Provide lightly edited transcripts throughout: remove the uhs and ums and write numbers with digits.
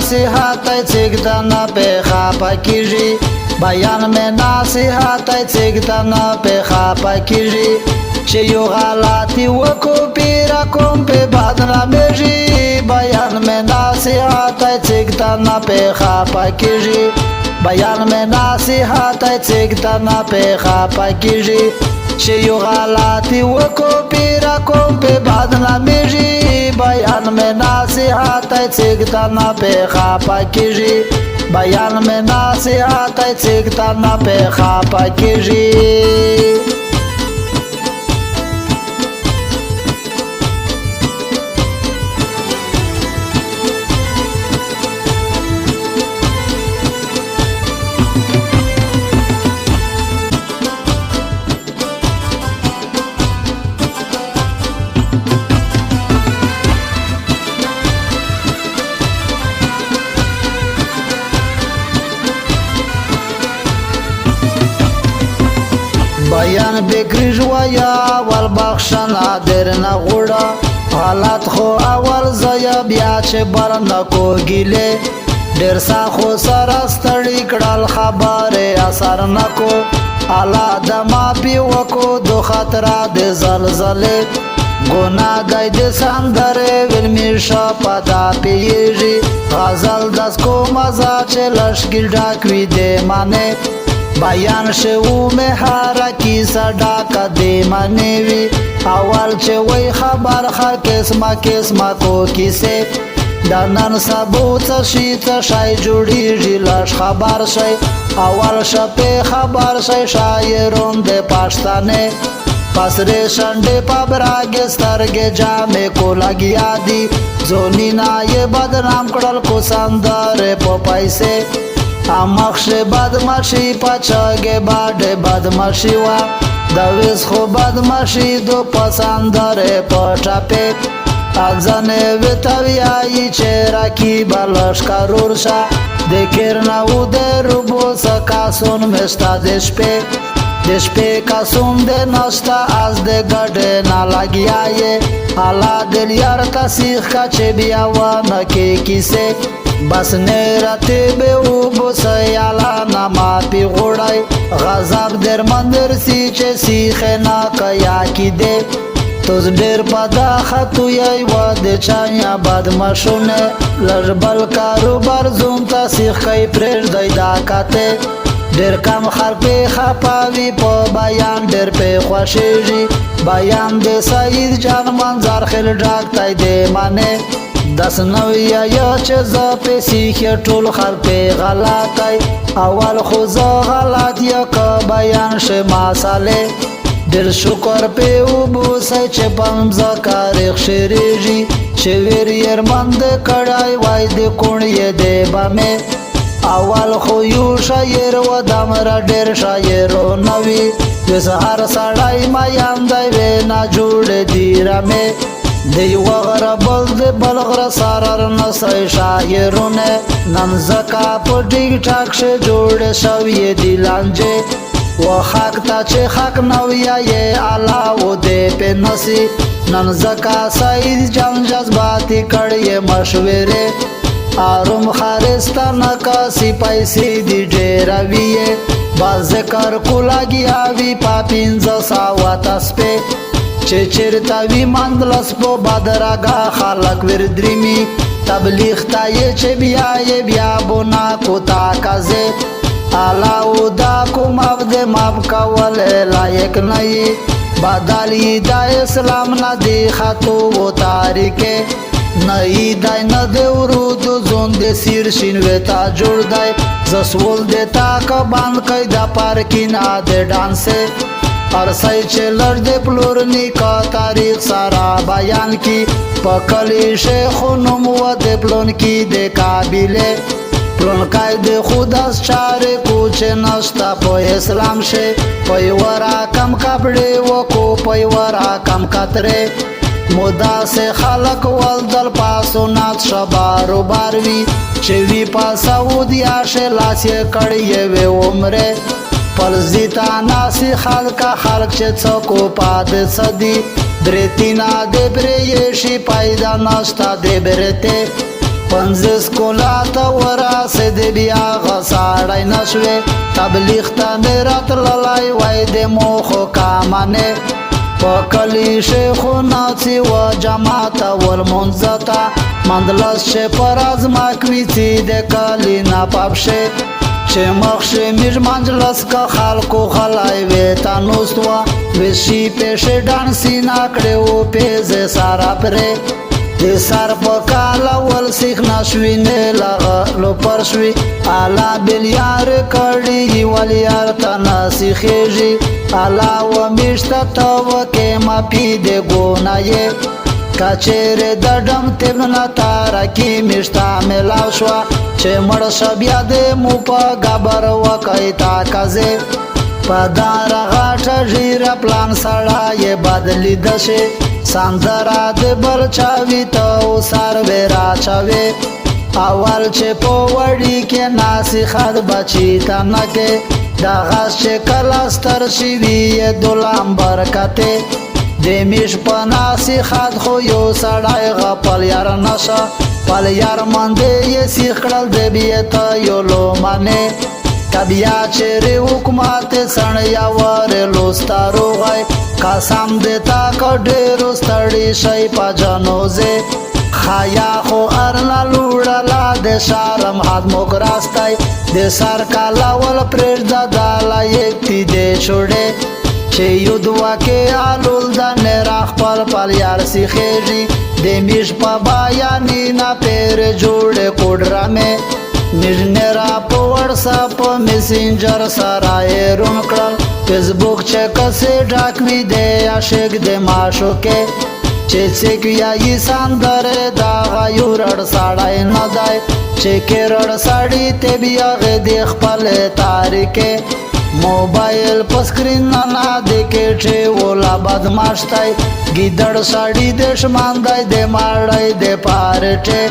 نصیحت چگدن پی خاپا کیجی بیان میں نصیحت چگدن پی خاپا کیجی چه یو غلطی وکو پیرا کم پی بدنامیجی بیان میں نصیحت چگدن پی خاپا کیجی بیان میں نصیحت چگدن پی خاپا کیجی چه یو غلطی وکو پیرا کم پی بدنامیجی بیان میں نصیحت چگدن پی خاپا کیجی بیان میں نصیحت چگدن پی خاپا کیجی بیان بکری جوایا اول بخشنا در نغوڑا حالت خو اول زیا بیا چه بر نکو گیله ډیر سا خو سرستړی کړل خبره اثر نکو الا دما پی وکو دو خطر د زلزله گناه گای د سندره ولمی شپدا پیږي غزل داس کو مزا چه لشګل ډاکوي د مانه بیان شو میں ہارا کی سڈا کا دے منیوی اول چه وی خبر خر قسمه کو کیسه دنن ثبوت شیت شای جوړی جلاش خبر شای اول شپه خبر شای شاعرون د پښتنه پسره شنډه پبراګ سترګې جامې کو لګیا دی زونی نای بدنام کړل کو سندره په پیسې امخش بدماشی پچاگه باد بدماشی و دویز خو بدماشی دو پسنداره پچاپه ازنه ویتاویایی چرا کی بلش کرور شا دکر نو ده روبو سکاسون مشتا دشپه کاسون ده نشتا از ده گده نالگیایه حالا دل یار تسیخ کا چه بیاوا نکی کیسه بس نیرتی به او بسیالا نما پی غوڑای غضب در مندر سی چه سیخ ناکیا کی ده توز دیر پدا خطویی و ده چانیا بدمشونه لربل کارو برزون تا سیخ کئی پریش دای داکته دیر کم خلپی خپاوی پا بیان دیر پی خوشیجی بیان ده سید جان منظر خیل ڈاک تای ده منه دس نویا یا چیزا پی سیخی طول خلپی غلطای اول خوزا غلط یا که بیان شه مساله دل شکر پی او بوسی چه پمزا کاریخ شریجی چه ویر مند کڑای وای دی کونی دی بامه اول خو یو شایر و دمرا ډیر شاعرو نوی ویس هر سړی میان دی وینا جوړ دی رمه دی وغره بل دی بلغره سارر نسای شاعرونه نن زکا پا ٹک ٹاک شه جوڑ شوی دی لانجه و خاک تا چه خاک نویا یہ علاو دے پہ نسی نن زکا سعید جان جذباتی کڑی مشوره آروم خارستا نکاسی پیسی دی ڈیرویه باز ذکر کلا گیاوی پا پینز ساوات اسپے چه چرتاوی مندلس پو بادراگا خالق وردریمی تبلیغ تایه چه بیایه بیا بنا کو تاکازه علاو دا کو مبد مب کول لائق نئی بدالی دا اسلام ندی خطو و تاریکه نئی دای ندی ورود زون دی سیر شنویتا جوڑ دای زسول دی تاک باند کئی دا پارکین آده ڈانسه ارسای چه لرد پلورنی کا تاریخ سارا بیان کی پکلی شیخونم و دی پلون کی دی کابیله پلون کای دی خود از چاره کوچه نشتا پا اسلام شه پیورا کم کپڑی و کو پیورا کم کتره مودا سے خلق والدل پاسونات شبارو باروی چوی پا سعودیا شه لاسی کڑیه وی عمره پلزیتا ناسی خلقا خلق چه چکو پاد صدی بریتینا دی بریشی پایدا نشتا دی برته پنځه کلاته ورسېد بیا غساړی نشوې تبلیغ ته مې راتللی وای د موخو کامنې په کلي شیخونه چې و جماعت ولمونځ ته مندلس چې پر ازماک وي چې د کلي نه پاپ شي چې مخ شي میږ منجلس که خلکو غلی وې ته نوست وه ویشي پیشې ډانسي نه کړې و پیزې ساره پرې د سر په کالول سیخ نشوي نه لغلو پر شوي الا بلیار کړي ولیار ته نسیخېږي الا و میشته ته وکې مپي د ګونایې کچېرې د ډم تیغ نه تارکي میشته میلاو شوه چې مړ شه بیا د مو په ګبر وکئ تاکزې په داره غاټه ژیره پلان سړی بدلیده شي سندره د بل چاوي ته سروې راچوي اول چې په وړي کې نصیحت بچي ته نه کې دغه چې کله ستر شي وي دلام برکتې د میش په نصیحت خو یو سړی غپل یار نشه پل یار مندې یې سیخ کړل د بیته یو لومنې کبیا چیرې حکومت سړیا ورې لوستا روغی قسم دیتا که ډېرو ستړي شئ په جنوزې خیا خو ارنا لوړله د شرم حد موږ راستئ د سر کلاول پرېږده دله یکتي دې چوډې چې یو دوه کې الول د نېره خپل پل یار سیخېږي د میش په بیانې نه پېرې جوړې کوډرمې میږ نېره په وټساپ میسنجر سره یې روم کړل فیسبوک چې کسې ډاک وي د عاشق د معشوقې چې څوک وایي سندرې دغه یو رړ سړی نه دی چې کې رړ سړي ته بیا د خپلې تاریکې موبایل په سکرین نه دیکې چې ولا بدماش دی ګیدړ سړي د شماندی د ماړی د پارټې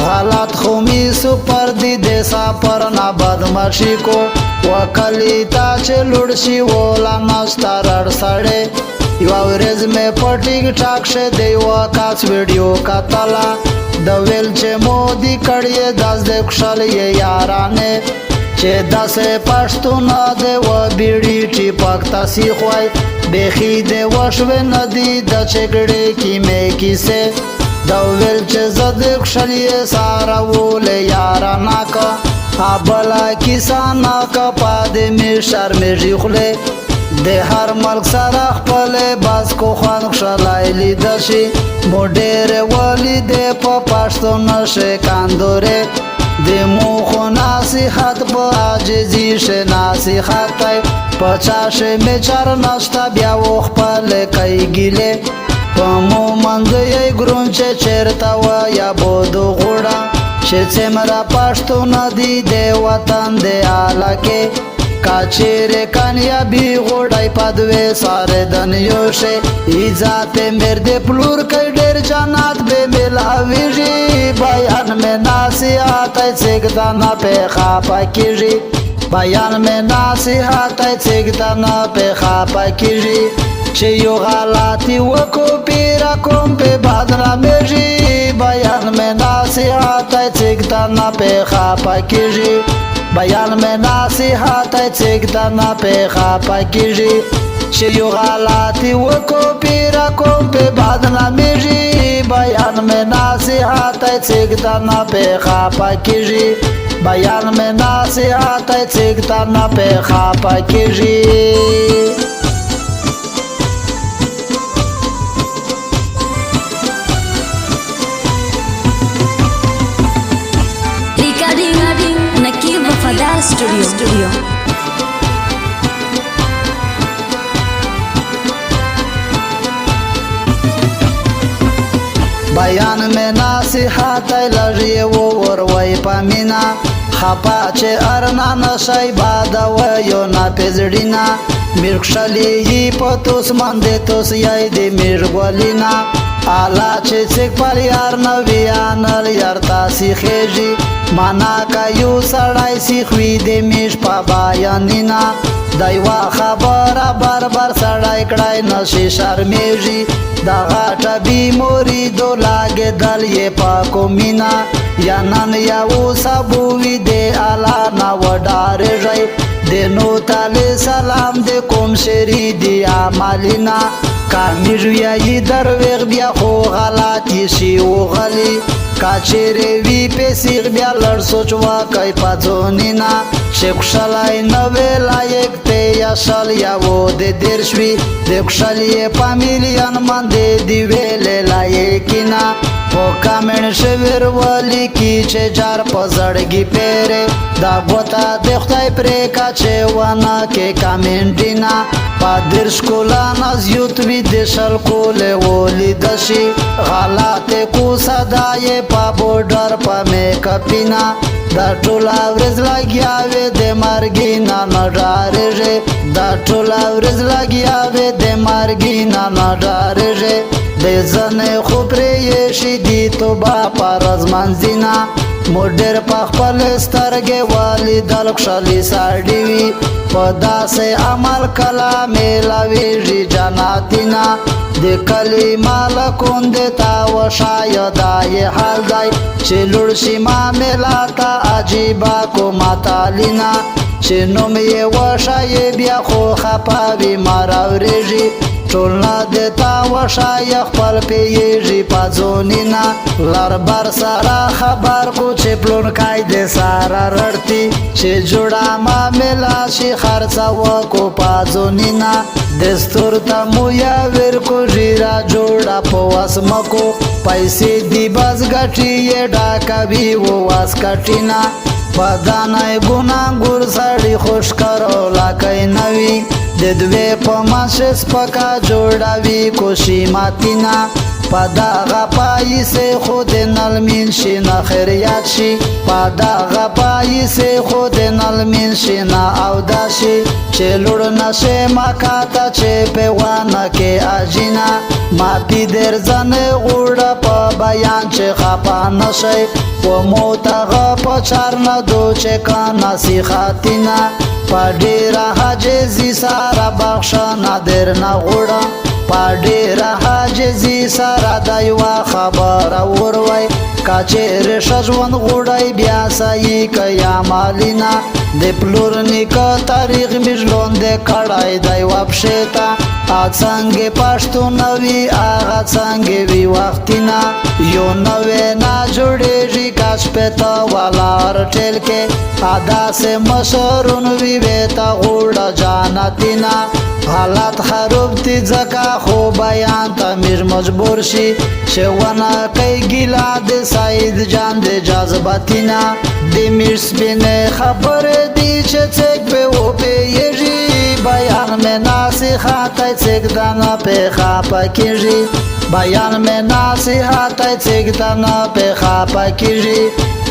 حالات خو می سپر دی د سفر نه بدماشي کو وکلی تا چې لوړ شي ولا نستا رړ سړی یوه ورځ مې په ټیک ټاک شه د یوه کس ویډیو کتله د ویل چې مودي کړی داس د خوشحالۍ یارانې چې داسې پښتونه د و بیړي ټیپک تاسې خوای بیخي د وشوې نه دي د جګړې کیمې کیسې د ویل چې زه د خوشحالۍ ساره ولې یارانه که بله کیسه نه که پادې مې شرمېږي خولې د هر ملک سره خپلې بس کو خوند خوشحالی لیده شي مو ډېرې ولیدې په پښتو نښې کاندورې د موخو نصیحت په عاجزي شه نصیحت دی په چا شه مې چر نشته بیا و خپلې کوي ګیلې په مومند یې ګرون چې چېرته وایه بودو غوړه چې څومره پښتونه دي د وطن د علاقې کچېرې کامیابي غوډی په دوې سارې دنیوشې عزت مرد پلور کوي ډېر جنت به میلاویږي بیان مې نصیحت څېږده نه پې خفه کېږي بیان مې نصیحت څېږده نه پې خفه کېږي چې یو غلطي وکړو پیره کوم پې بدنامېږي بیان مې نصیحت څېږده نه پې خفه کېږي بیان مې نصیحت څېږده نه پې خفه کېږي چې یو غلطي وکړو پیره کوم پې بدنامېږي بیان مې نصیحت څېږده نه پې خفه کېږي بیان مې نصیحت څېږده نه پې خفه کېږي Studio. بیان میں نصیحت لږی ووروی په مینا خپه چې ارنا نشی بادویو نه پزړینا میرخشلی په توس باندې توس یای د میرګولینا الا چې څوک پر یار نه ویانل یار تاسې خېږي مانا کا یو سړی سیخوي د میش په بیانینا دا یوه خبره برابر سړی کړی نشي شرمېږي د غټه بیموري دو لاګې دل یې پاکو مینا یا نن یا اوسه بووي د الله نه وډارېږئ د نوح علیه سلام د کوم شری دی عملینا کامیږ ویایي درویغ بیا خو غلطې شي وغلي کاچېرې وي پیسې بیا لړ سوچ وکئ په ځونینا چې کښلی نوې لایق دی یا شل یا و د دېرش وي د کښل یې په میلیون باندې د ویلې لایقینا په کامنټ شویر ولیکي چې جار په زړګي پیرې دا ګوته د خدای پرې کا چې ونه کې کامنټینا په دېرش کلونه زیوت وي د شل کولې ولیده شي غلطې کوسه دا یې په بوډر په میکپینا دا ټوله ورځ لګیا وې د مرګي نه نه ډارېږې دا ټوله ورځ لګیا وې د مرګي نه نه ډارېږې د زنې خو پرې یې شي دي توبه په ورځ منځینا مو ډېر په خپل سترګې ولیدل کښلي سړي وي په داسې عمل کله میلاویږي جنتینا د کلي مالکون د تا وښایه دا یې حال دی چې لوړ شي معاملاته عجیبه کومتالینا چې نوم یې وښایې بیا خو خفه وي مار اورېږي ټول نه د تا وښایه خپل پیږي په ځونینا لر بر سره خبر کو چې پلونکی د سره رړتي چې جوړه معامله شي خرڅه وکو په ځونینا دستور ته مو یا ور کو ژیره جوړه په وسمکو پیسې دی بس ګټي یې ډاکوي و واسکټینا بدانای ګناګور سړی خوش کرو لکۍ نوي د دوی په ماشه سپکا جوړوي کوشي ماتینا په دغه پیسې خو د نلمین شي نه خیریات شي په دغه پیسې خو د نلمین شي نه اودس شي چې لوړ نشي مکاته چې پیوانه کې اجینا ما پی درځنې غوړه په بیان چې خپه نشي و موتغه په چار نه دو چې کا نصیحتینا په ډېره حاجزي سره بخښنه درنه غوړه په ډېره حاجزي سره د یوه خبره وروی که چېرې ښه ژوند غوړی بیا صحیح کوي عملینا د پلور نیکه تاریخ مې ژوندی کړی دی یوه پښې ته څنګه پښتون وي هغه څنګه وي وختینا یو نوې نه جوړېږي که شپې ته ولاړ ټیل کې داسې مشرون وي وې ته غوړه جانتینا حالات خراب دي ځکه خو بیان ته میر مجبور شي چې ونه کوي ګیله د سعید جان د جذبتینا د میر سپینې خبرې دي چې څوک پې وپوهېږي بیان مې نصیحت څوک دنه پې خفه کېږي بیان مې نصیحت څوک دنه پې خفه کېږي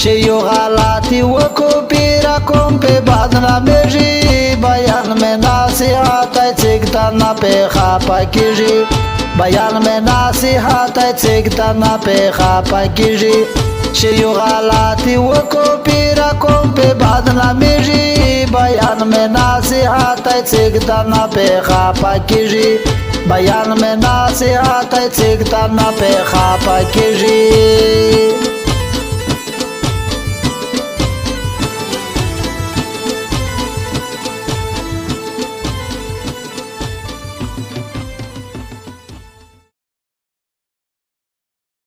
چې یو غلطي وکړو پیره کوم پې بدنامېږي بیان مې نصیحت څوک دنه پې خفه کېږي بیان مې نصیحت څوک دنه پې خفه کېږي چې یو غلطي وکړو پیره کوم پې بدنامېږي بیان مې نصیحت څوک دنه پې خفه کېږي بیان مې نصیحت څوک دنه پې خفه کېږي